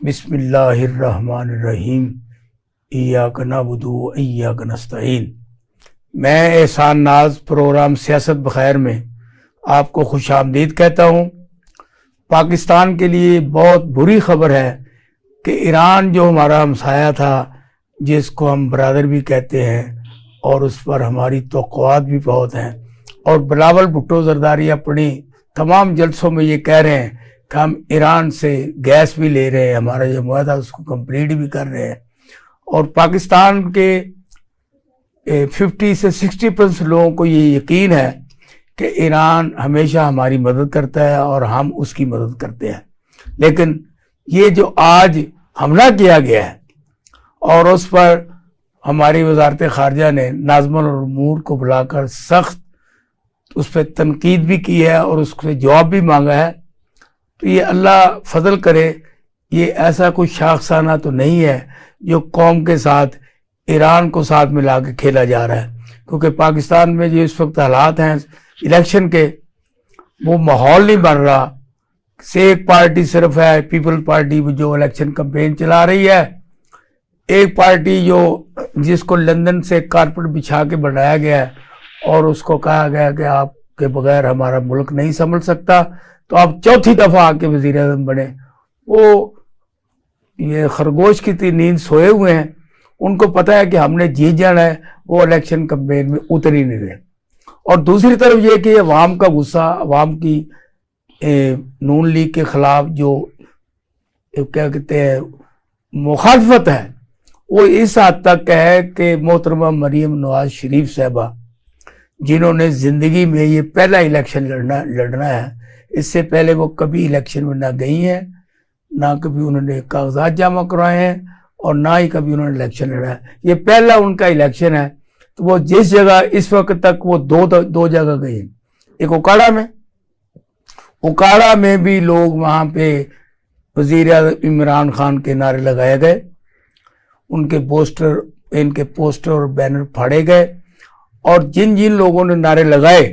بسم اللہ الرحمن الرحیم ایاک نعبد و ایاک نستعین۔ میں احسان ناز پروگرام سیاست بخیر میں آپ کو خوش آمدید کہتا ہوں۔ پاکستان کے لیے بہت بری خبر ہے کہ ایران جو ہمارا ہمسایہ تھا، جس کو ہم برادر بھی کہتے ہیں اور اس پر ہماری توقعات بھی بہت ہیں، اور بلاول بھٹو زرداری اپنی تمام جلسوں میں یہ کہہ رہے ہیں کہ ہم ایران سے گیس بھی لے رہے ہیں، ہمارا جو معاہدہ اس کو کمپلیٹ بھی کر رہے ہیں، اور پاکستان کے 50 سے 60% لوگوں کو یہ یقین ہے کہ ایران ہمیشہ ہماری مدد کرتا ہے اور ہم اس کی مدد کرتے ہیں۔ لیکن یہ جو آج حملہ کیا گیا ہے اور اس پر ہماری وزارت خارجہ نے ناظم الامور کو بلا کر سخت اس پہ تنقید بھی کی ہے اور اس سے جواب بھی مانگا ہے، تو یہ اللہ فضل کرے، یہ ایسا کوئی شاخسانہ تو نہیں ہے جو قوم کے ساتھ ایران کو ساتھ ملا کے کھیلا جا رہا ہے، کیونکہ پاکستان میں جو اس وقت حالات ہیں الیکشن کے، وہ ماحول نہیں بن رہا۔ ایک پارٹی صرف ہے پیپل پارٹی جو الیکشن کمپین چلا رہی ہے، ایک پارٹی جو جس کو لندن سے کارپٹ بچھا کے بنایا گیا ہے اور اس کو کہا گیا کہ آپ کے بغیر ہمارا ملک نہیں سنبھل سکتا، تو آپ چوتھی دفعہ آ کے وزیر اعظم بنے۔ وہ یہ خرگوش کی نیند سوئے ہوئے ہیں، ان کو پتہ ہے کہ ہم نے جیت جانا ہے، وہ الیکشن کمپین میں اتر ہی نہیں رہے۔ اور دوسری طرف یہ کہ عوام کا غصہ، عوام کی نون لیگ کے خلاف جو کیا کہتے ہیں مخالفت ہے، وہ اس حد تک ہے کہ محترمہ مریم نواز شریف صاحبہ، جنہوں نے زندگی میں یہ پہلا الیکشن لڑنا ہے، اس سے پہلے وہ کبھی الیکشن میں نہ گئی ہیں، نہ کبھی انہوں نے کاغذات جمع کروائے ہیں، اور نہ ہی کبھی انہوں نے الیکشن لڑا ہے، یہ پہلا ان کا الیکشن ہے۔ تو وہ جس جگہ اس وقت تک وہ دو جگہ گئی ہیں، ایک اکاڑا میں بھی لوگ وہاں پہ وزیر اعظم عمران خان کے نعرے لگائے گئے، ان کے پوسٹر اور بینر پھاڑے گئے، اور جن لوگوں نے نعرے لگائے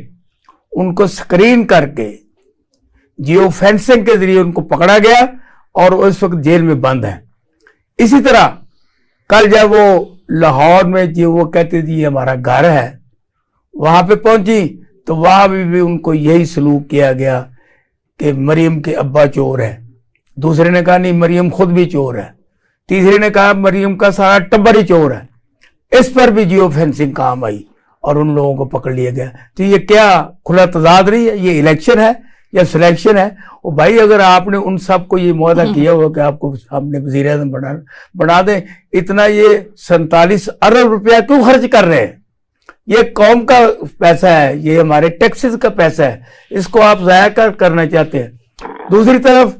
ان کو سکرین کر کے جیو فینسنگ کے ذریعے ان کو پکڑا گیا اور اس وقت جیل میں بند ہیں۔ اسی طرح کل جب وہ لاہور میں جو وہ کہتے تھے یہ ہمارا گھر ہے، وہاں پہ پہنچی تو وہاں بھی ان کو یہی سلوک کیا گیا کہ مریم کے ابا چور ہے، دوسرے نے کہا نہیں مریم خود بھی چور ہے، تیسرے نے کہا مریم کا سارا ٹبر ہی چور ہے۔ اس پر بھی جیو فینسنگ کام آئی اور ان لوگوں کو پکڑ لیا گیا۔ تو یہ کیا کھلا تضاد رہی ہے؟ یہ الیکشن ہے یا سلیکشن ہے؟ اور بھائی اگر آپ نے ان سب کو یہ معاہدہ کیا ہوا کہ آپ کو ہم نے وزیر اعظم بنا دیں، اتنا یہ 47 ارب روپیہ کیوں خرچ کر رہے ہیں؟ یہ قوم کا پیسہ ہے، یہ ہمارے ٹیکسز کا پیسہ ہے، اس کو آپ ضائع کرنا چاہتے ہیں۔ دوسری طرف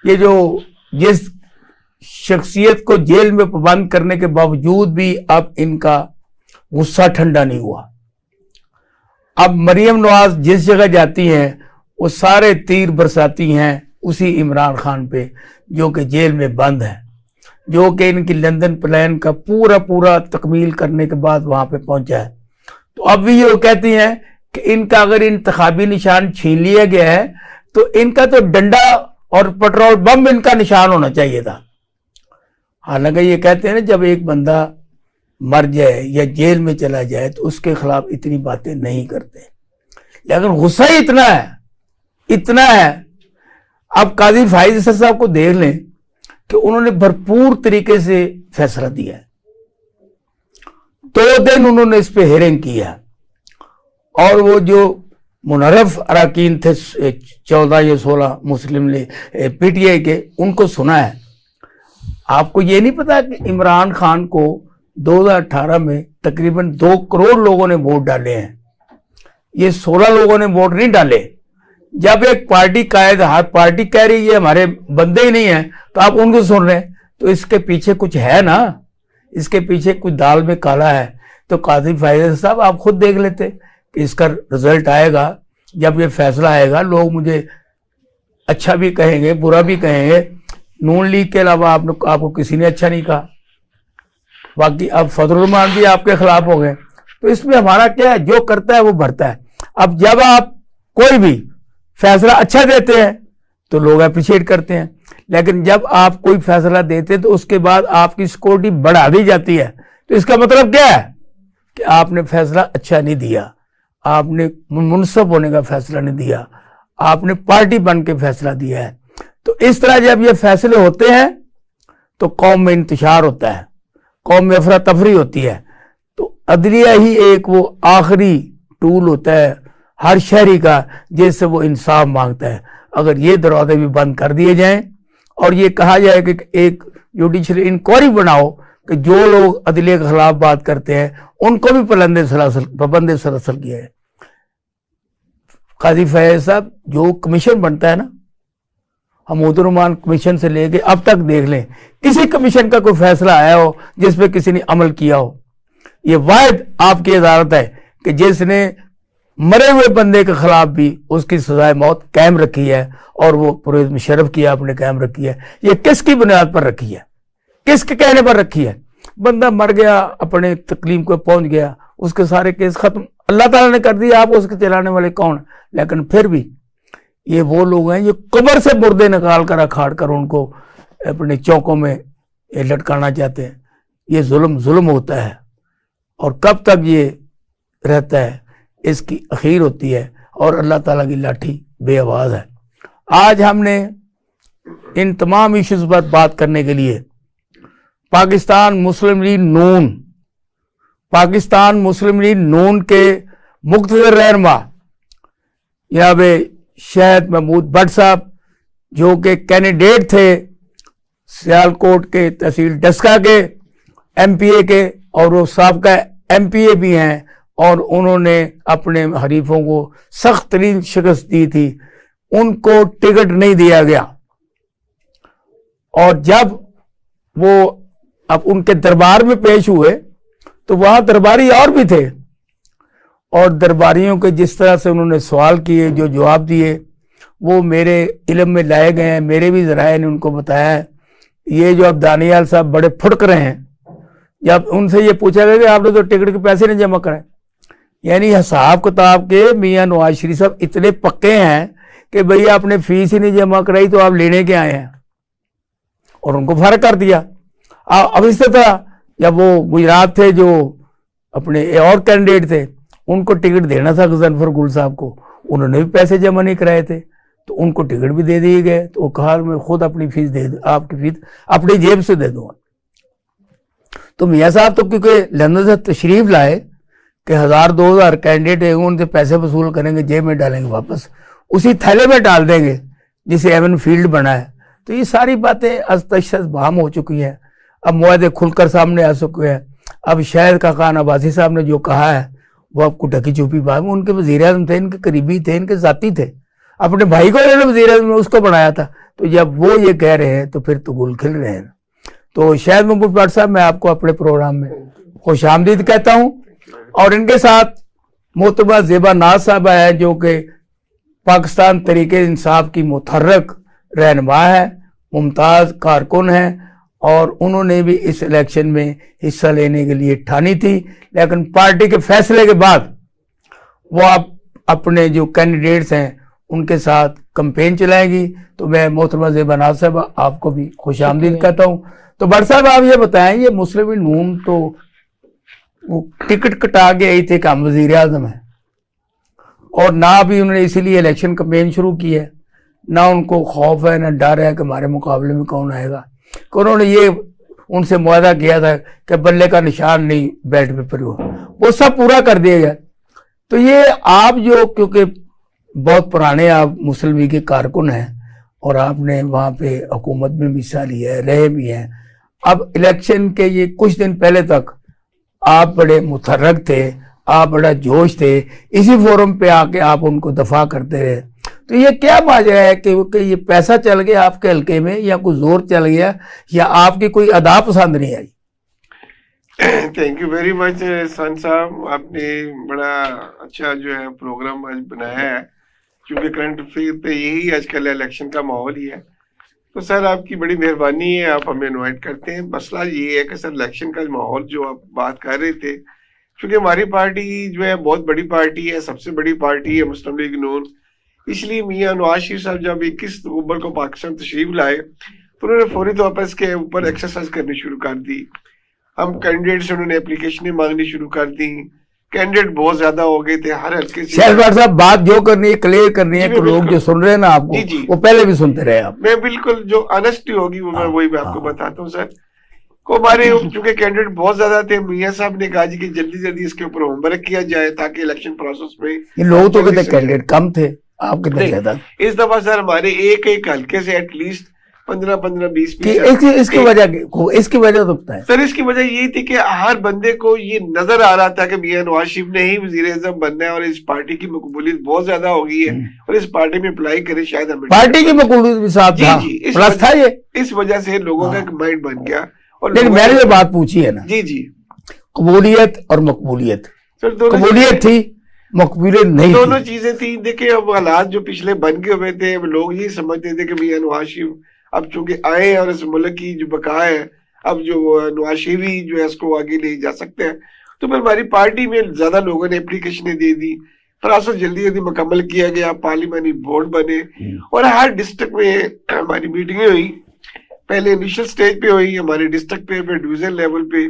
یہ جو جس شخصیت کو جیل میں بند کرنے کے باوجود بھی اب ان کا غصہ ٹھنڈا نہیں ہوا۔ اب مریم نواز جس جگہ جاتی ہیں وہ سارے تیر برساتی ہیں اسی عمران خان پہ، جو کہ جیل میں بند ہے، جو کہ ان کی لندن پلان کا پورا تکمیل کرنے کے بعد وہاں پہ پہنچا ہے۔ تو اب بھی یہ کہتی ہیں کہ ان کا اگر انتخابی نشان چھین لیا گیا ہے تو ان کا تو ڈنڈا اور پٹرول بم ان کا نشان ہونا چاہیے تھا۔ حالانکہ یہ کہتے ہیں نا جب ایک بندہ مر جائے یا جیل میں چلا جائے تو اس کے خلاف اتنی باتیں نہیں کرتے، لیکن غصہ ہی اتنا ہے۔ اب قاضی فائز اسد صاحب کو دیکھ لیں کہ انہوں نے بھرپور طریقے سے فیصلہ دیا ہے، 2 دن انہوں نے اس پہ ہیئرنگ کیا، اور وہ جو منحرف اراکین تھے 14 یا 16 مسلم پی ٹی آئی کے، ان کو سنا ہے۔ آپ کو یہ نہیں پتا کہ عمران خان کو 2018 میں تقریباً 2 کروڑ لوگوں نے ووٹ ڈالے ہیں، یہ 16 لوگوں نے ووٹ نہیں ڈالے۔ جب ایک پارٹی قائد ہر پارٹی کہہ رہی ہے ہمارے بندے ہی نہیں ہیں تو آپ ان کو سن رہے ہیں، تو اس کے پیچھے کچھ ہے نا، اس کے پیچھے کچھ دال میں کالا ہے۔ تو قاضی فائز صاحب آپ خود دیکھ لیتے کہ اس کا رزلٹ آئے گا، جب یہ فیصلہ آئے گا لوگ مجھے اچھا بھی کہیں گے برا بھی کہیں گے، نون لیگ کے علاوہ آپ کو کسی نے اچھا نہیں کہا، باقی اب فضل الرحمان بھی آپ کے خلاف ہو گئے۔ تو اس میں ہمارا کیا ہے، جو کرتا ہے وہ بھرتا ہے۔ اب جب آپ کوئی بھی فیصلہ اچھا دیتے ہیں تو لوگ اپریشیٹ کرتے ہیں. لیکن جب آپ کوئی فیصلہ دیتے ہیں تو اس کے بعد آپ کی سیکورٹی بڑھا دی جاتی ہے, تو اس کا مطلب کیا ہے کہ آپ نے فیصلہ اچھا نہیں دیا, آپ نے منصف ہونے کا فیصلہ نہیں دیا, آپ نے پارٹی بن کے فیصلہ دیا ہے. تو اس طرح جب یہ فیصلے ہوتے ہیں تو قوم میں انتشار ہوتا ہے, قوم میں افراتفری ہوتی ہے. تو عدلیہ ہی ایک وہ آخری ٹول ہوتا ہے ہر شہری کا جس سے وہ انصاف مانگتا ہے. اگر یہ دروازے بھی بند کر دیے جائیں اور یہ کہا جائے کہ ایک جوڈیشل انکوائری بناؤ کہ جو لوگ عدلیہ کے خلاف بات کرتے ہیں ان کو بھی پابندِ سلاسل کیا ہے. قاضی فیاض صاحب جو کمیشن بنتا ہے نا, حمود الرحمان کمیشن سے لے کے اب تک دیکھ لیں کسی کمیشن کا کوئی فیصلہ آیا ہو جس پہ کسی نے عمل کیا ہو. یہ واحد آپ کی عدالت ہے کہ جس نے مرے ہوئے بندے کے خلاف بھی اس کی سزائے موت قائم رکھی ہے, اور وہ پرویز مشرف کی آپ نے قائم رکھی ہے. یہ کس کی بنیاد پر رکھی ہے, کس کے کہنے پر رکھی ہے؟ بندہ مر گیا, اپنے تکلیم کو پہنچ گیا, اس کے سارے کیس ختم, اللہ تعالیٰ نے کر دیا, آپ اس کے چلانے والے کون؟ لیکن پھر بھی یہ وہ لوگ ہیں جو قبر سے مردے نکال کر اکھاڑ کر ان کو اپنے چوکوں میں لٹکانا چاہتے ہیں. یہ ظلم ہوتا ہے, اور کب تک یہ رہتا ہے اس کی اخیر ہوتی ہے, اور اللہ تعالیٰ کی لاٹھی بے آواز ہے. آج ہم نے ان تمام ایشوز پر بات کرنے کے لیے پاکستان مسلم لیگ نون کے مقتدر رہنما جناب شاہد محمود بٹ صاحب, جو کہ کینڈیڈیٹ تھے سیالکوٹ کے تحصیل ڈسکا کے ایم پی اے کے, اور وہ سابقہ ایم پی اے بھی ہیں, اور انہوں نے اپنے حریفوں کو سخت ترین شکست دی تھی. ان کو ٹکٹ نہیں دیا گیا, اور جب وہ اب ان کے دربار میں پیش ہوئے تو وہاں درباری اور بھی تھے, اور درباریوں کے جس طرح سے انہوں نے سوال کیے, جو جواب دیے, وہ میرے علم میں لائے گئے ہیں. میرے بھی ذرائع نے ان کو بتایا ہے. یہ جو اب دانیال صاحب بڑے پھڑک رہے ہیں, جب ان سے یہ پوچھا گیا کہ آپ نے تو ٹکٹ کے پیسے نہیں جمع کرائے, یعنی حساب کتاب کے میاں نواز شریف صاحب اتنے پکے ہیں کہ بھئی آپ نے فیس ہی نہیں جمع کرائی تو آپ لینے کے آئے ہیں, اور ان کو فرق کر دیا. اب اس طرح جب وہ گجرات تھے, جو اپنے اور کینڈیڈیٹ تھے, ان کو ٹکٹ دینا تھا غضنفر گل صاحب کو, انہوں نے بھی پیسے جمع نہیں کرائے تھے, تو ان کو ٹکٹ بھی دے دیے گئے. تو وہ کہا میں خود اپنی فیس دے دوں, آپ کی فیس اپنی جیب سے دے دوں گا. تو میاں صاحب تو کیونکہ لندن سے تشریف لائے کہ 1000-2000 کینڈیڈیٹ ہیں, ان سے پیسے وصول کریں گے, جیب میں ڈالیں گے, واپس اسی تھیلے میں ڈال دیں گے جسے ایون فیلڈ بنا ہے. تو یہ ساری باتیں ازتش بہام ہو چکی ہیں. اب معاہدے کھل کر سامنے آ چکے ہیں. اب شاہد کا خان عباسی صاحب نے جو کہا ہے وہ آپ کو ڈھکی چھپی بات, ان کے وزیر اعظم تھے, ان کے قریبی تھے, ان کے ذاتی تھے, اپنے بھائی کو انہوں نے وزیر اعظم اس کو بنایا تھا. تو جب وہ یہ کہہ رہے ہیں تو پھر تو گل کھل رہے ہیں. تو شاہد محمود بٹ صاحب, میں آپ کو اپنے پروگرام میں خوش آمدید کہتا ہوں, اور ان کے ساتھ محترمہ زیبا ناز صاحبہ ہے, جو کہ پاکستان تحریک انصاف کی متحرک رہنما ہے, ممتاز کارکن ہیں, اور انہوں نے بھی اس الیکشن میں حصہ لینے کے لیے ٹھانی تھی, لیکن پارٹی کے فیصلے کے بعد وہ اپنے جو کینڈیڈیٹس ہیں ان کے ساتھ کمپین چلائیں گی. تو میں محترمہ زیبا ناز صاحب آپ کو بھی خوش آمدید کہتا ہوں. تو بٹ صاحب آپ یہ بتائیں, یہ مسلم لیگ نون تو وہ ٹکٹ کٹا کے آئی تھے کہ ہم وزیر اعظم ہیں, اور نہ بھی انہوں نے اسی لیے الیکشن کمپین شروع کی ہے, نہ ان کو خوف ہے نہ ڈر ہے کہ ہمارے مقابلے میں کون آئے گا, کہ انہوں نے یہ ان سے معاہدہ کیا تھا کہ بلے کا نشان نہیں بیلٹ پیپر ہو, وہ سب پورا کر دیا گیا. تو یہ آپ جو کیونکہ بہت پرانے آپ مسلم لیگ کے کارکن ہیں, اور آپ نے وہاں پہ حکومت میں بھی حصہ لیا ہے, رہے بھی ہیں, اب الیکشن کے یہ کچھ دن پہلے تک آپ بڑے متحرک تھے, آپ بڑا جوش تھے, اسی فورم پہ آ کے آپ ان کو دفاع کرتے رہے. تو یہ کیا ماجرا ہے کہ یہ پیسہ چل گیا آپ کے حلقے میں, یا کوئی زور چل گیا, یا آپ کی کوئی ادا پسند نہیں آئی؟ تھینک یو ویری مچ سن صاحب, آپ نے بڑا اچھا جو ہے پروگرام آج بنایا ہے, کیونکہ کرنٹ افیئر پہ یہی آج کل الیکشن کا ماحول ہی ہے. تو سر آپ کی بڑی مہربانی ہے, آپ ہمیں انوائٹ کرتے ہیں. مسئلہ یہ ہے کہ سر الیکشن کا ماحول جو آپ بات کر رہے تھے, کیونکہ ہماری پارٹی جو ہے بہت بڑی پارٹی ہے, سب سے بڑی پارٹی ہے مسلم لیگ نون. اس لیے میاں نواز شریف صاحب جب 21 نومبر کو پاکستان تشریف لائے تو انہوں نے فوری طور پر اس کے اوپر ایکسرسائز کرنی شروع کر دی. ہم کینڈیڈیٹ سے انہوں نے اپلیکیشنیں مانگنی شروع کر دی. کینڈیڈیٹ بہت زیادہ ہو گئے تھے ہر ہلکے سے. شہزاد صاحب بات جو کرنی ہے کلیئر کرنی ہے کہ لوگ جو سن رہے ہیں نا آپ کو وہ پہلے بھی سنتے رہے آپ. میں بالکل جو آنیسٹی ہوگی وہ میں وہی آپ کو بتاتا ہوں سر. کو ہمارے چونکہ کینڈیڈیٹ بہت زیادہ تھے, میاں صاحب نے کہا جی کہ جلدی جلدی اس کے اوپر ہوم ورک کیا جائے تاکہ الیکشن پروسیس میں. لوگ تو کہتے کینڈیڈیٹ کم تھے, آپ کتنے زیادہ؟ اس دفعہ سر ہمارے ایک ہلکے سے ایٹ لیسٹ 15-20 اس کی وجہ تو بتائیں سر. اس کی وجہ یہ تھی کہ ہر بندے کو یہ نظر آ رہا تھا کہ میاں نواز شریف نے ہی وزیر اعظم بننا ہے اور اس پارٹی کی مقبولیت بہت زیادہ ہو گئی ہے اور اس پارٹی میں اپلائی کرے شاید ہمیں پارٹی کی مقبولیت بھی ساتھ تھا. اس وجہ سے لوگوں کا ایک مائنڈ بن گیا. اور لیکن میں نے جو بات پوچھی ہے نا, جی قبولیت اور مقبولیت, قبولیت تھی مقبولیت نہیں, دونوں چیزیں تھیں. دیکھیں اب حالات جو پچھلے بن کے ہوئے تھے, لوگ یہ سمجھتے تھے کہ میاں نواز شریف اب چونکہ آئے اور اس ملک کی جو بقا ہے, اب جو نواز شریف ہی جو ہے اس کو آگے لے جا سکتے ہیں. تو پھر ہماری پارٹی میں زیادہ لوگوں نے اپلیکیشنیں دے دی, پروسیس جلدی جلدی مکمل کیا گیا, پارلیمانی بورڈ بنے اور ہر ڈسٹرکٹ میں ہماری میٹنگیں ہوئی. پہلے انیشل سٹیج پہ ہوئی ہمارے ڈسٹرکٹ پہ, پھر ڈویژن لیول پہ.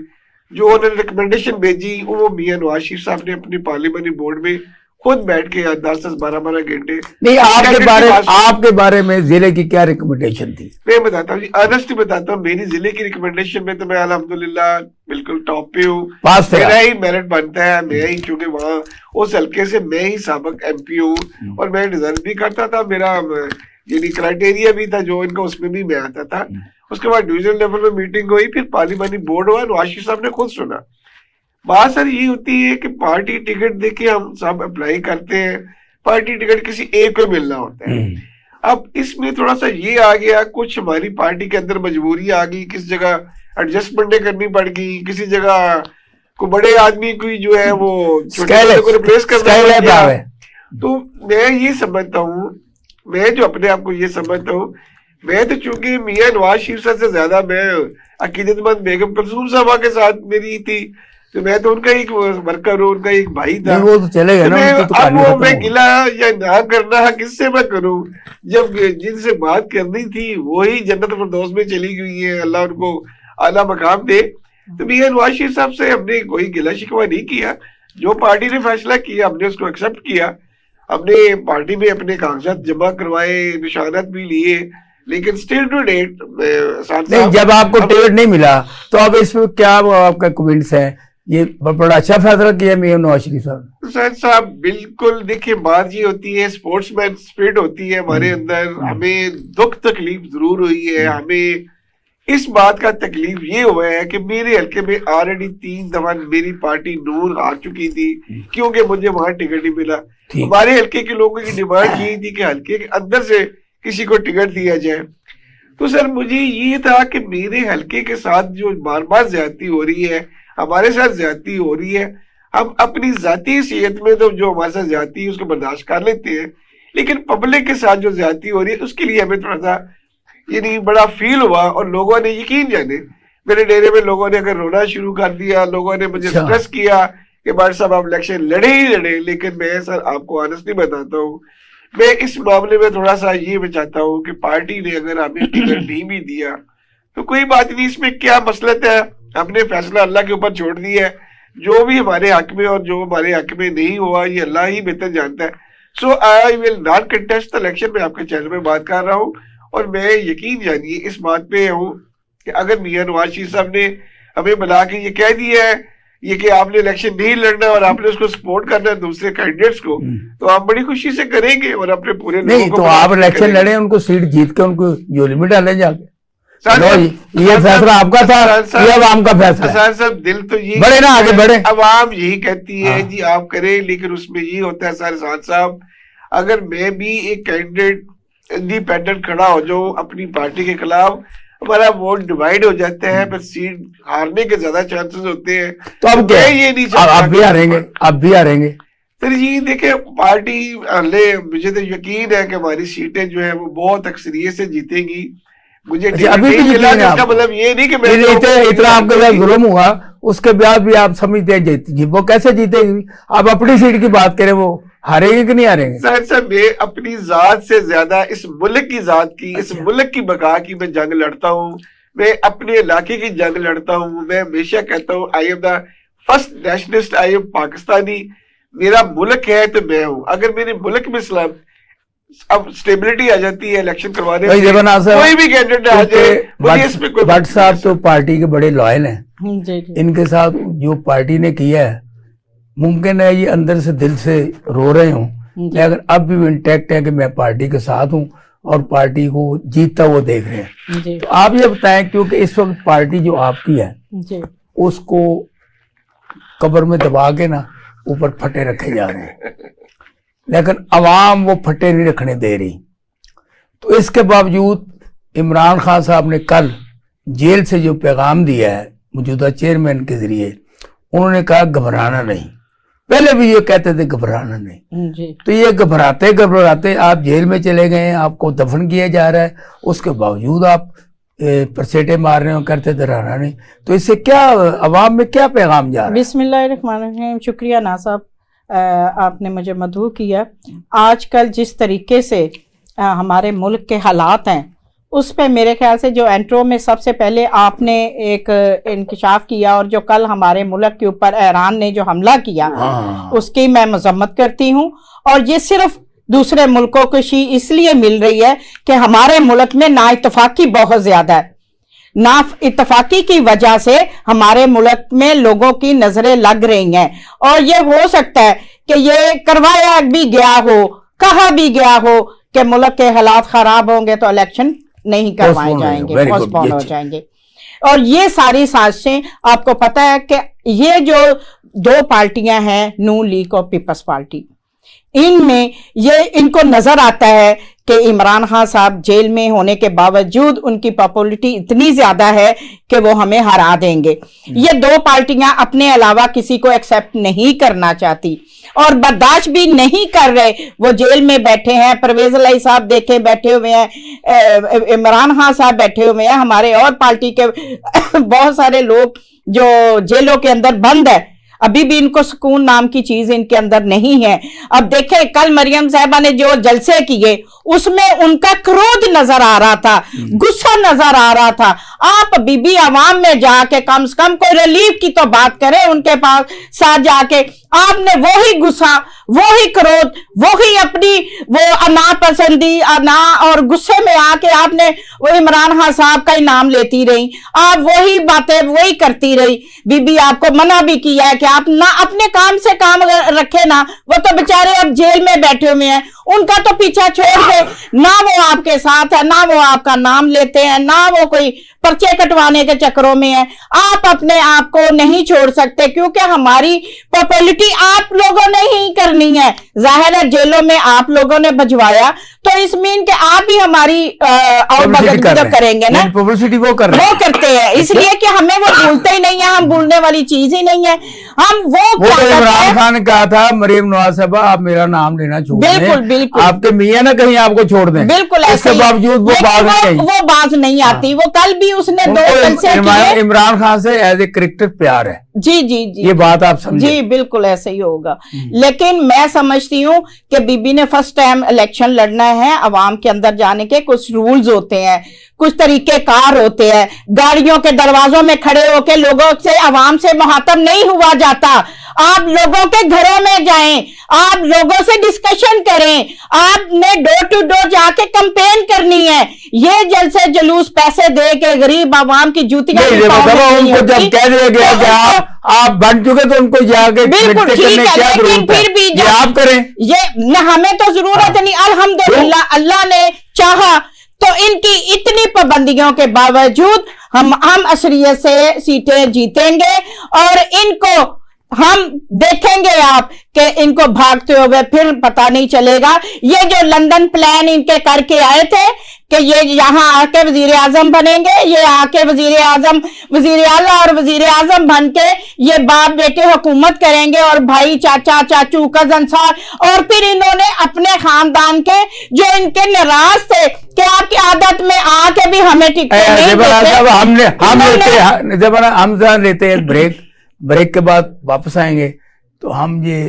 جو انہوں نے ریکمنڈیشن بھیجی وہ میاں نواز شریف صاحب نے اپنی پارلیمانی بورڈ میں خود بیٹھ کے 10-12 گھنٹے. نہیں, آپ کے بارے میں ضلع کی کیا ریکمنڈیشن تھی؟ میں بتاتا ہوں جی, آنیسٹلی بتاتا ہوں. میری ضلع کی ریکمنڈیشن میں تو میں الحمدللہ بالکل ٹاپ پہ ہوں. میرا ہی میرٹ بنتا ہے, میں ہی چونکہ وہاں اس حلقے سے میں ہی سابق ایم پی ہوں اور میں ڈیزرو بھی کرتا تھا. میرا یعنی کرائٹیریا بھی تھا جو ان کا, اس میں بھی میں آتا تھا. اس کے بعد ڈویژن لیول میں میٹنگ ہوئی, پھر پارلیمانی بورڈ ہوا, نواز شریف صاحب نے خود سنا. بات سر یہ ہوتی ہے کہ پارٹی ٹکٹ دے کے ہم سب اپلائی کرتے ہیں, پارٹی ٹکٹ کسی ایک کو ملنا ہوتا ہے. اب اس میں تھوڑا سا یہ آ گیا, کچھ ہماری پارٹی کے اندر مجبوری آ گئی, کس جگہ ایڈجسٹمنٹیں کرنی پڑ گئی, کسی جگہ کو بڑے آدمی کوئی جو ہے وہ چھوٹے کو ریپلیس کرنا پڑ گیا. تو میں یہ سمجھتا ہوں, میں جو اپنے آپ کو یہ سمجھتا ہوں, میں تو چونکہ میاں نواز شریف صاحب سے زیادہ میں عقیدت مند بیگم کلثوم صاحبہ کے ساتھ میری تھی, تو میں تو ان کا ایک ورکر ہوں, ان کا ایک بھائی تھا. وہ تو چلے گا نا, اب وہ میں گلا یا نہ کرنا کس سے میں کروں, جب جن سے بات کرنی تھی وہی جنت فردوس میں چلی گئی ہے, اللہ ان کو اعلیٰ مقام دے. تو میاں نواز شریف صاحب سے ہم نے کوئی گلا شکوہ نہیں کیا. جو پارٹی نے فیصلہ کیا ہم نے اس کو ایکسپٹ کیا. ہم نے پارٹی میں اپنے کاغذات جمع کروائے, نشانات بھی لیے, لیکن اسٹل ٹو ڈیٹ جب آپ کو ٹکٹ نہیں ملا تو اب اس میں کیا آپ کا کمنٹس ہے؟ یہ بڑا اچھا فیصلہ کیا میاں نواز شریف صاحب. سعید صاحب بالکل, دیکھیں بات یہ ہوتی ہے, اسپورٹس مین اسپرٹ ہوتی ہے ہمارے اندر. ہمیں دکھ تکلیف ضرور ہوئی ہے, ہمیں اس بات کا تکلیف یہ ہوا ہے کہ میرے حلقے میں آلریڈی 3 دفعہ میری پارٹی نور آ چکی تھی کیونکہ مجھے وہاں ٹکٹ نہیں ملا. ہمارے حلقے کے لوگوں کی ڈیمانڈ یہی تھی کہ حلقے کے اندر سے کسی کو ٹکٹ دیا جائے. تو سر مجھے یہ تھا کہ میرے حلقے کے ساتھ جو بار بار زیادتی ہو رہی ہے, ہمارے ساتھ زیادتی ہو رہی ہے, ہم اپنی ذاتی حیثیت میں تو جو ہمارے ساتھ زیادتی ہے اس کو برداشت کر لیتے ہیں, لیکن پبلک کے ساتھ جو زیادتی ہو رہی ہے اس کے لیے ہمیں تھوڑا سا یعنی بڑا فیل ہوا. اور لوگوں نے یقین جانے, میرے ڈیرے میں لوگوں نے اگر رونا شروع کر دیا, لوگوں نے مجھے سٹریس کیا کہ بھائی صاحب آپ الیکشن لڑے ہی لڑے. لیکن میں سر آپ کو آنیسٹلی بتاتا ہوں, میں اس معاملے میں تھوڑا سا یہ بھی چاہتا ہوں کہ پارٹی نے اگر ہمیں ٹکٹ نہیں بھی دیا تو کوئی بات نہیں, اس میں کیا مسئلہ ہے, ہم نے فیصلہ اللہ کے اوپر چھوڑ دیا ہے. جو بھی ہمارے حق میں اور جو ہمارے حق میں نہیں ہوا یہ اللہ ہی بہتر جانتا ہے. So I will not contest the election. میں آپ کے چینل میں بات کر رہا ہوں اور میں یقین جانیے اس بات پہ ہوں کہ اگر میاں نواز شریف صاحب نے ہمیں بلا کے یہ کہہ دیا ہے یہ کہ آپ نے الیکشن نہیں لڑنا اور آپ نے اس کو سپورٹ کرنا ہے دوسرے کینڈیڈیٹس کو, تو آپ بڑی خوشی سے کریں گے اور اپنے پورے نہیں تو آپ الیکشن لڑیں, ان کو سیٹ جیت کے ان کو جولی میں ڈالیں جا کے. یہ فیصلہ آپ کا تھا, یہ عوام کا فیصلہ ہے. صاحب دل تو یہ بڑے نا آگے بڑھے, عوام یہی کہتی ہے جی آپ کریں, لیکن اس میں یہ ہوتا ہے سر صاحب اگر میں بھی ایک کینڈیڈیٹ انڈیپینڈنٹ کھڑا ہو جاؤں اپنی پارٹی کے خلاف, ہمارا ووٹ ڈیوائڈ ہو جاتا ہے, پھر سیٹ ہارنے کے زیادہ چانسز ہوتے ہیں. تو اب کیا یہ نہیں چاہتا, اب بھی ہاریں گے سر جی. دیکھیں پارٹی مجھے تو یقین ہے کہ ہماری سیٹیں جو ہیں وہ بہت اکثریت سے جیتیں گی. مجھے مطلب یہ نہیں کہ میں اتنا آپ کے ساتھ ظلم ہوا اس کے بعد بھی آپ سمجھتے ہیں وہ کیسے جیتے گی. آپ اپنی سیٹ کی بات کریں, وہ ہاریں گے کہ نہیں ہاریں گے؟ ظاہر صاحب میں اپنی ذات سے زیادہ اس ملک کی ذات کی، اس ملک کی بقا کی میں جنگ لڑتا ہوں، میں اپنے علاقے کی جنگ لڑتا ہوں. میں ہمیشہ کہتا ہوں I am the first nationalist, I am Pakistani. میرا ملک ہے تو میں ہوں. اگر میرے ملک میں اب اسٹیبلٹی آ جاتی ہے الیکشن کروانے سے، کوئی بھی کینڈیڈیٹ آ جائے، مجھے اس پہ کوئی بٹ صاحب تو پارٹی کے بڑے لائل ہیں، ان کے ساتھ جو پارٹی نے کیا ہے ممکن ہے یہ اندر سے دل سے رو رہے ہوں، لیکن اب بھی وہ انٹیکٹ ہے کہ میں پارٹی کے ساتھ ہوں اور پارٹی کو جیتتا وہ دیکھ رہے ہیں. تو آپ یہ بتائیں، کیونکہ اس وقت پارٹی جو آپ کی ہے اس کو قبر میں دبا کے نا اوپر پھٹے رکھے جا رہے ہیں، لیکن عوام وہ پھٹے نہیں رکھنے دے رہی. تو اس کے باوجود عمران خان صاحب نے کل جیل سے جو پیغام دیا ہے موجودہ چیئرمین کے ذریعے، انہوں نے کہا گھبرانا نہیں. پہلے بھی یہ کہتے تھے گھبرانا نہیں، تو یہ گھبراتے آپ جیل میں چلے گئے ہیں، آپ کو دفن کیا جا رہا ہے، اس کے باوجود آپ پرسیٹے مار رہے ہو، کرتے درانا نہیں. تو اس سے کیا عوام میں کیا پیغام جا رہا ہے؟ بسم اللہ الرحمن الرحیم. شکریہ نا صاحب، آپ نے مجھے مدعو کیا. آج کل جس طریقے سے ہمارے ملک کے حالات ہیں اس پہ میرے خیال سے جو انٹرو میں سب سے پہلے آپ نے ایک انکشاف کیا، اور جو کل ہمارے ملک کے اوپر ایران نے جو حملہ کیا اس کی میں مذمت کرتی ہوں. اور یہ صرف دوسرے ملکوں کو اس لیے مل رہی ہے کہ ہمارے ملک میں نا اتفاقی بہت زیادہ ہے. نا اتفاقی کی وجہ سے ہمارے ملک میں لوگوں کی نظریں لگ رہی ہیں، اور یہ ہو سکتا ہے کہ یہ کروایا بھی گیا ہو، کہا بھی گیا ہو کہ ملک کے حالات خراب ہوں گے تو الیکشن نہیں کروائے جائیں گے، پوسٹ پون ہو جائیں گے. اور یہ ساری سازشیں آپ کو پتہ ہے کہ یہ جو دو پارٹیاں ہیں، نون لیگ اور پیپلز پارٹی، ان میں یہ ان کو نظر آتا ہے کہ عمران خان صاحب جیل میں ہونے کے باوجود ان کی پاپولرٹی اتنی زیادہ ہے کہ وہ ہمیں ہرا دیں گے. یہ دو پارٹیاں اپنے علاوہ کسی کو ایکسیپٹ نہیں کرنا چاہتی اور برداشت بھی نہیں کر رہے. وہ جیل میں بیٹھے ہیں، پرویز الہی صاحب دیکھے بیٹھے ہوئے ہیں، عمران خان صاحب بیٹھے ہوئے ہیں، ہمارے اور پارٹی کے بہت سارے لوگ جو جیلوں کے اندر بند ہے، ابھی بھی ان کو سکون نام کی چیز ان کے اندر نہیں ہے. اب دیکھیں کل مریم صاحبہ نے جو جلسے کیے اس میں ان کا کرودھ نظر آ رہا تھا، غصہ نظر آ رہا تھا. آپ بی بی عوام میں جا کے کم سے کم کوئی ریلیف کی تو بات کریں ان کے پاس ساتھ جا کے. آپ نے وہی غصہ، وہی کرودھ، وہی اپنی وہ ناپسندی اور غصے میں آ کے آپ نے وہ عمران خان صاحب کا ہی نام لیتی رہی. آپ وہی باتیں وہی کرتی رہی. بی بی آپ کو منع بھی کیا ہے کہ آپ نہ اپنے کام سے کام رکھے نا. وہ تو بیچارے اب جیل میں بیٹھے ہوئے ہیں، ان کا تو پیچھا چھوڑ دے. نہ وہ آپ کے ساتھ ہے، نہ وہ آپ کا نام لیتے ہیں، نہ وہ کوئی پرچے کٹوانے کے چکروں میں ہے. آپ اپنے آپ کو نہیں چھوڑ سکتے کیونکہ ہماری پاپولرٹی آپ لوگوں نے ہی کرنی ہے. ظاہر ہے جیلوں میں آپ لوگوں نے بھجوایا تو اس مین کہ آپ بھی ہماری اور مدد کریں گے نا. پبلسٹی وہ کرتے ہیں اس لیے کہ ہمیں وہ بھولتے ہی نہیں ہیں، ہم بھولنے والی چیز ہی نہیں ہے. ہم وہ عمران خان نے کہا تھا مریم نواز صاحبہ آپ میرا نام لینا چھوڑ دیں، بالکل آپ کے میاں نہ کہیں آپ کو چھوڑ دیں. بالکل اس کے باوجود وہ باز نہیں آتی. وہ کل بھی اس نے دو جلسے کیے. عمران خان سے ایز اے کرکٹر پیار ہے. جی جی جی یہ بات آپ سمجھیں. جی بالکل ایسے ہی ہوگا. لیکن میں سمجھتی ہوں کہ بی بی نے فرسٹ ٹائم الیکشن لڑنا ہے. عوام کے اندر جانے کے کچھ رولز ہوتے ہیں، کچھ طریقے کار ہوتے ہیں. گاڑیوں کے دروازوں میں کھڑے ہو کے لوگوں سے، عوام سے مخاطب نہیں ہوا جاتا. آپ لوگوں کے گھروں میں جائیں، آپ لوگوں سے ڈسکشن کریں. آپ نے ڈور ٹو ڈور جا کے کمپین کرنی ہے. یہ جلسے جلوس پیسے دے کے غریب عوام کی جوتیاں ان کو جب کہہ دیا گیا کہ آپ بن چکے تو ان کو جا کے بالکل ٹھیک ہے، لیکن پھر بھی آپ کریں. یہ ہمیں تو ضرورت نہیں. الحمدللہ اللہ نے چاہا تو ان کی اتنی پابندیوں کے باوجود ہم اکثریت سے سیٹیں جیتیں گے اور ان کو ہم دیکھیں گے آپ کہ ان کو بھاگتے ہوئے پھر پتہ نہیں چلے گا. یہ جو لندن پلان ان کے کر کے آئے تھے کہ یہ یہاں آ کے وزیر اعظم بنیں گے، یہ آ کے وزیر اعظم، وزیر اعلیٰ اور وزیر اعظم بن کے یہ باپ بیٹے حکومت کریں گے اور بھائی چاچا چاچو کزن سار، اور پھر انہوں نے اپنے خاندان کے جو ان کے ناراض تھے کہ آپ کی عادت میں آ کے بھی ہمیں ٹکٹیں ہم لیتے ہیں بریک کے بعد واپس آئیں گے تو ہم یہ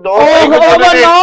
9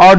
اور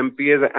MPs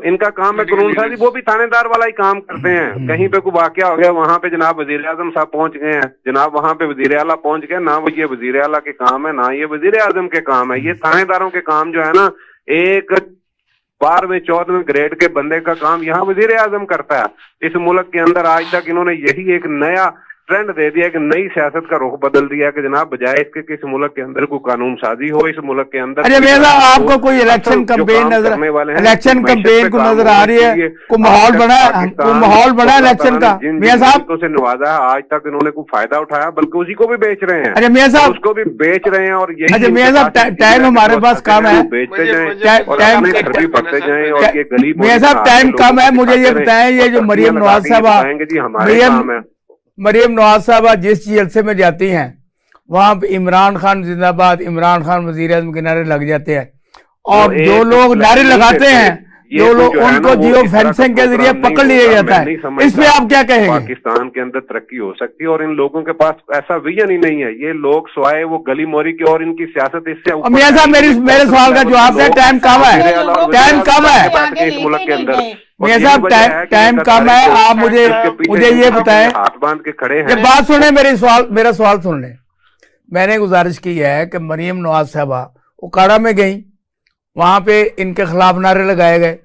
ان کا کام ہے قانون سازی، وہ بھی تھانے دار والا ہی کام کرتے ہیں. کہیں پہ کوئی واقعہ ہو گیا وہاں پہ جناب وزیر اعظم صاحب پہنچ گئے ہیں، جناب وہاں پہ وزیر اعلیٰ پہنچ گئے، نہ وہ یہ وزیر اعلیٰ کے کام ہے نہ یہ وزیر اعظم کے کام ہے. یہ تھانے داروں کے کام جو ہے نا، ایک 12ویں 14ویں گریڈ کے بندے کا کام یہاں وزیر اعظم کرتا ہے. اس ملک کے اندر آج تک انہوں نے یہی ایک نیا ٹرینڈ دے دیا کہ نئی سیاست کا رخ بدل دیا کہ جناب بجائے اس کے کہ اس ملک کے اندر کوئی قانون سازی ہو، اس ملک کے اندر آپ کو کوئی الیکشن کمپین کو نظر آ رہی ہے؟ کوئی ماحول بنا الیکشن کا میاں صاحب سے نوازا ہے، آج تک انہوں نے کوئی فائدہ اٹھایا بلکہ اسی کو بھی بیچ رہے ہیں. اچھا میاں صاحب اس کو بھی بیچ رہے ہیں اور اچھا میاں صاحب ٹائم ہمارے پاس کم ہے، بیچتے جائیں اور اپنے گھر بھی بڑھتے جائیں اور یہ گلی میاں صاحب ٹائم کم ہے. مجھے یہ بتائیں، یہ جو مریم نواز صاحبہ مریم نواز صاحبہ جس جلسے میں جاتی ہیں وہاں پہ عمران خان زندہ باد، عمران خان وزیر اعظم کے نعرے لگ جاتے ہیں، اور جو لوگ نعرے لگاتے ہیں جو لوگ ان کو جیو فینسنگ کے ذریعے پکڑ لیا جاتا ہے. اس پہ آپ کیا کہیں گے؟ پاکستان کے اندر ترقی ہو سکتی ہے اور ان لوگوں کے پاس ایسا ویژن ہی نہیں ہے. یہ لوگ سوائے وہ گلی موری کے اور ان کی سیاست اس سے میاں صاحب میرے سوال کا جواب ہے. ٹائم کم ہے، ٹائم کم ہے اس ملک کے اندر. میاں صاحب ٹائم کم ہے. آپ مجھے یہ بتائیں، ہاتھ باندھ کے کھڑے ہیں. بات سنیں میرا سوال سن لیں. میں نے گزارش کی ہے کہ مریم نواز صاحبہ اکاڑا میں گئیں، وہاں پہ ان کے خلاف نعرے لگائے گئے.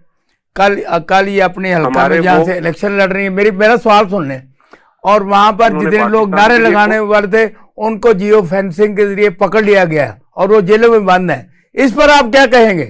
کل یہ اپنے حلقہ میں جہاں سے الیکشن لڑ رہی ہیں، میرا سوال سن لیں، اور وہاں پر جتنے لوگ نعرے لگانے والے تھے ان کو جیو فینسنگ کے ذریعے پکڑ لیا گیا اور وہ جیلوں میں بند ہیں. اس پر آپ کیا کہیں گے؟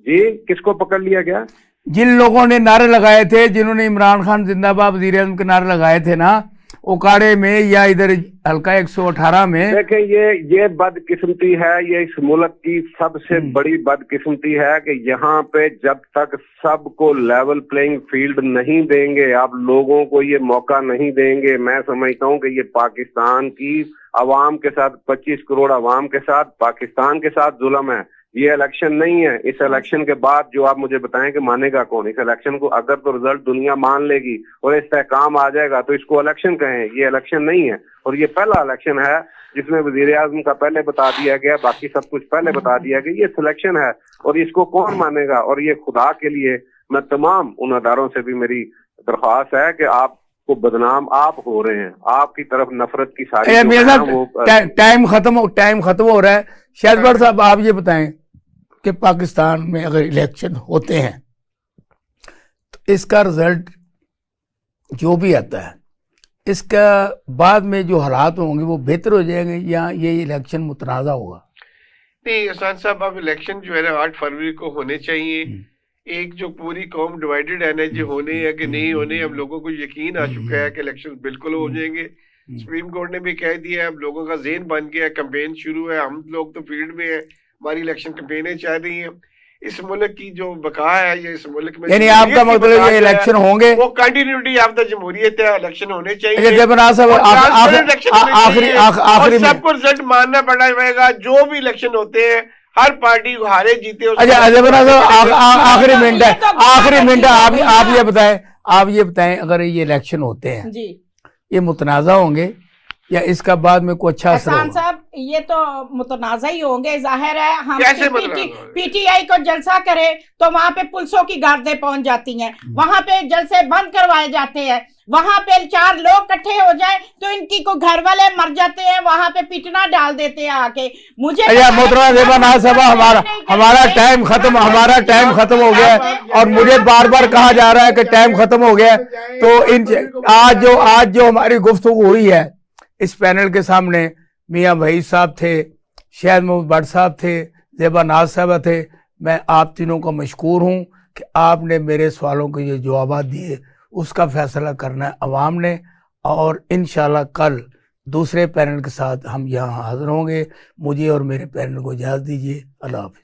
جی کس کو پکڑ لیا گیا؟ جن لوگوں نے نعرے لگائے تھے، جنہوں نے عمران خان زندہ باد وزیر اعظم کے نعرے لگائے تھے نا اکاڑے میں یا ادھر حلقہ 118 میں. دیکھیں یہ بدقسمتی ہے، یہ اس ملک کی سب سے بڑی بدقسمتی ہے کہ یہاں پہ جب تک سب کو لیول پلینگ فیلڈ نہیں دیں گے، آپ لوگوں کو یہ موقع نہیں دیں گے، میں سمجھتا ہوں کہ یہ پاکستان کی عوام کے ساتھ 25 کروڑ عوام کے ساتھ پاکستان کے ساتھ ظلم ہے. یہ الیکشن نہیں ہے. اس الیکشن کے بعد جو آپ مجھے بتائیں کہ مانے گا کون؟ اس الیکشن کو اگر تو رزلٹ دنیا مان لے گی اور استحکام آ جائے گا تو اس کو الیکشن کہیں. یہ الیکشن نہیں ہے اور یہ پہلا الیکشن ہے جس میں وزیر اعظم کا پہلے بتا دیا گیا، باقی سب کچھ پہلے بتا دیا گیا. یہ سلیکشن ہے اور اس کو کون مانے گا؟ اور یہ خدا کے لیے میں تمام ان اداروں سے بھی میری درخواست ہے کہ آپ کو بدنام آپ ہو رہے ہیں، آپ کی طرف نفرت کی ساری ٹائم ختم ہو رہا ہے. شہزاد صاحب آپ یہ بتائیں کہ پاکستان میں اگر الیکشن ہوتے ہیں تو اس کا رزلٹ جو بھی آتا ہے اس کا بعد میں جو حالات ہوں گے وہ بہتر ہو جائیں گے یا یہ الیکشن متنازع ہوگا؟ نہیں احسان صاحب، اب الیکشن جو ہے نا 8 فروری کو ہونے چاہیے. ایک جو پوری قوم ڈیوائیڈڈ ہے نا، جو ہونے ہے کہ نہیں ہونے، ہم لوگوں کو یقین آ چکا ہے کہ الیکشن بالکل ہو جائیں گے. سپریم کورٹ نے بھی کہہ دیا ہے، اب لوگوں کا ذہن بن گیا ہے، کمپین شروع ہے. ہم لوگ تو فیلڈ میں ہیں، ہماری الیکشن کمپینیں چل رہی ہیں. اس ملک کی جو بقا ہے یا اس ملک میں یعنی آپ کا مطلب یہ الیکشن ہوں گے، وہ کنٹینیوٹی آف دا جمہوریت ہے، الیکشن ہونے چاہیے. آخری میں سب کو رزلٹ ماننا پڑے گا. جو بھی الیکشن ہوتے ہیں ہر پارٹی ہارے جیتے. آخری منٹ ہے، آپ یہ بتائیں اگر یہ الیکشن ہوتے ہیں یہ متنازع ہوں گے یا اس کا بعد میں کوئی اچھا اثر ہوگا؟ صاحب یہ تو متنازع ہی ہوں گے، ظاہر ہے. ہم پی ٹی آئی کو جلسہ کرے تو وہاں پہ پولیسوں کی گاردیں پہنچ جاتی ہیں، وہاں پہ جلسے بند کروائے جاتے ہیں، وہاں پہ 4 لوگ کٹھے ہو جائیں تو ان کی کو گھر والے مر جاتے ہیں، وہاں پہ پیٹنا ڈال دیتے ہیں آ کے. مجھے محترمہ زیبا ناز صاحبہ ہمارا ٹائم ختم ہو گیا ہے اور مجھے بار بار کہا جا رہا ہے کہ ٹائم ختم ہو گیا ہے. تو آج جو ہماری گفتگو ہوئی ہے اس پینل کے سامنے میاں بھائی صاحب تھے، شہد محمود بٹ صاحب تھے، زیبا ناز صاحبہ تھے. میں آپ تینوں کا مشکور ہوں کہ آپ نے میرے سوالوں کے جو جوابات دیے اس کا فیصلہ کرنا ہے عوام نے. اور انشاءاللہ کل دوسرے پینل کے ساتھ ہم یہاں حاضر ہوں گے. مجھے اور میرے پینل کو اجازت دیجیے. اللہ حافظ.